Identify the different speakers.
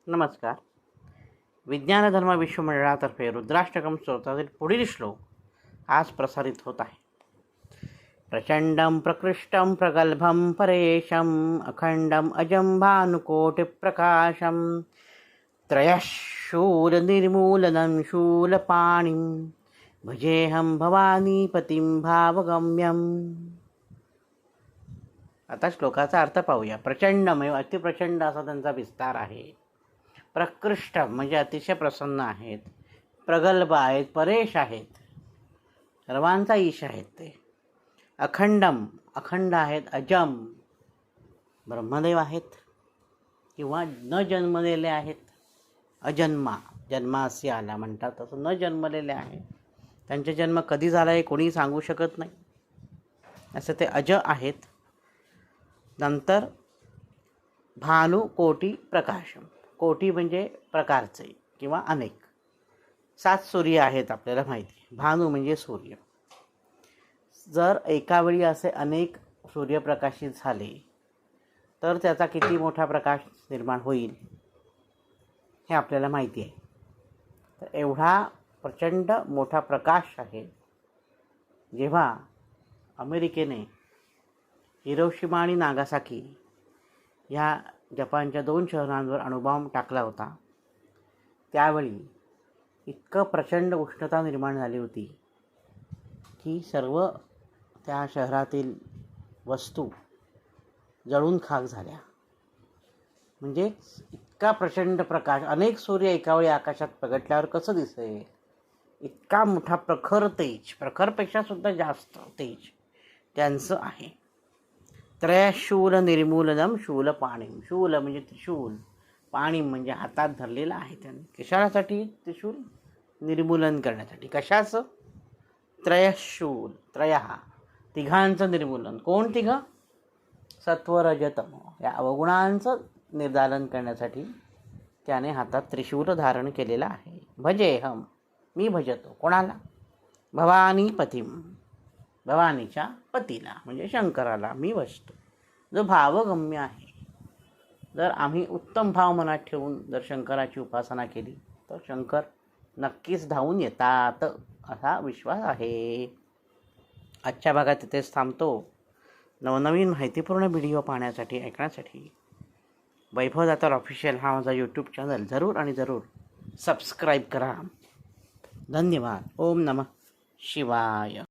Speaker 1: नमस्कार. विज्ञान धर्म विश्वमंडळातर्फे रुद्राष्टकम स्तोत्रातील पुढील श्लोक आज प्रसारित होत आहे. प्रचंडं प्रकृष्टं प्रगल्भं परेशं अखंडं अजं भानुकोटिप्रकाशं त्रयशूलनिर्मूलनं शूलपाणिं भजेऽहं भवानीपतिं भावगम्यम्. आता श्लोकाचा अर्थ पाहूया. प्रचंडमय अतिप्रचंड असा त्यांचा विस्तार आहे. प्रकृष्ट म्हणजे अतिशय प्रसन्न आहेत, प्रगल्भ आहेत, परेश आहेत, सर्वांचा ईश आहेत ते. अखंडम अखंड आहेत, अजम ब्रह्मदेव आहेत किंवा न जन्मलेले आहेत. अजन्मा जन्मासी आला म्हणतात तसं न जन्मलेले आहे. त्यांचा जन्म कधी झाला आहे कोणी सांगू शकत नाही असं ते अज आहेत. नंतर भानु कोटी प्रकाशम, कोटी म्हणजे प्रकारचे किंवा अनेक. 7 सूर्य आहेत आपल्याला माहिती. भानु म्हणजे सूर्य. जर एका वेळी असे अनेक सूर्यप्रकाशित झाले तर त्याचा किती मोठा प्रकाश निर्माण होईल हे आपल्याला माहिती आहे. तर एवढा प्रचंड मोठा प्रकाश आहे. जेव्हा अमेरिकेने हिरोशिमा आणि नागासाकी ह्या जपानच्या 2 शहरांवर अणुबॉम्ब टाकला होता त्यावेळी इतकं प्रचंड उष्णता निर्माण झाली होती की सर्व त्या शहरातील वस्तू जळून खाक झाल्या. म्हणजे इतका प्रचंड प्रकाश, अनेक सूर्य एकावेळी आकाशात प्रगटल्यावर कसं दिसेल, इतका मोठा प्रखर तेज, प्रखरपेक्षा सुद्धा जास्त तेज त्यांचं आहे. त्रयशूल निर्मूलनम शूल पाणिम, शूल म्हणजे त्रिशूल, पाणिम म्हणजे हातात धरलेलं आहे त्यांनी. कशासाठी? त्रिशूल निर्मूलन करण्यासाठी. कशाचं? त्रयशूल, त्रयहा तिघांचं निर्मूलन. कोण तिघं? सत्वरजतम या अवगुणांचं निर्दालन करण्यासाठी त्याने हातात त्रिशूल धारण केलेलं आहे. भजेहम मी भजतो. कोणाला? भवानी पतिम भवानीच्या पतीला म्हणजे शंकराला मी भजतो, जो भावगम्य आहे. जर आम्ही उत्तम भाव मनात ठेवून जर शंकराची उपासना केली तर शंकर नक्कीच धावून येतात असा विश्वास आहे. आजच्या भागात तिथेच थांबतो. नवनवीन माहितीपूर्ण व्हिडिओ पाहण्यासाठी, ऐकण्यासाठी वैभव दातार ऑफिशियल हा माझा यूट्यूब चॅनल जरूर आणि जरूर सबस्क्राईब करा. धन्यवाद. ओम नमः शिवाय.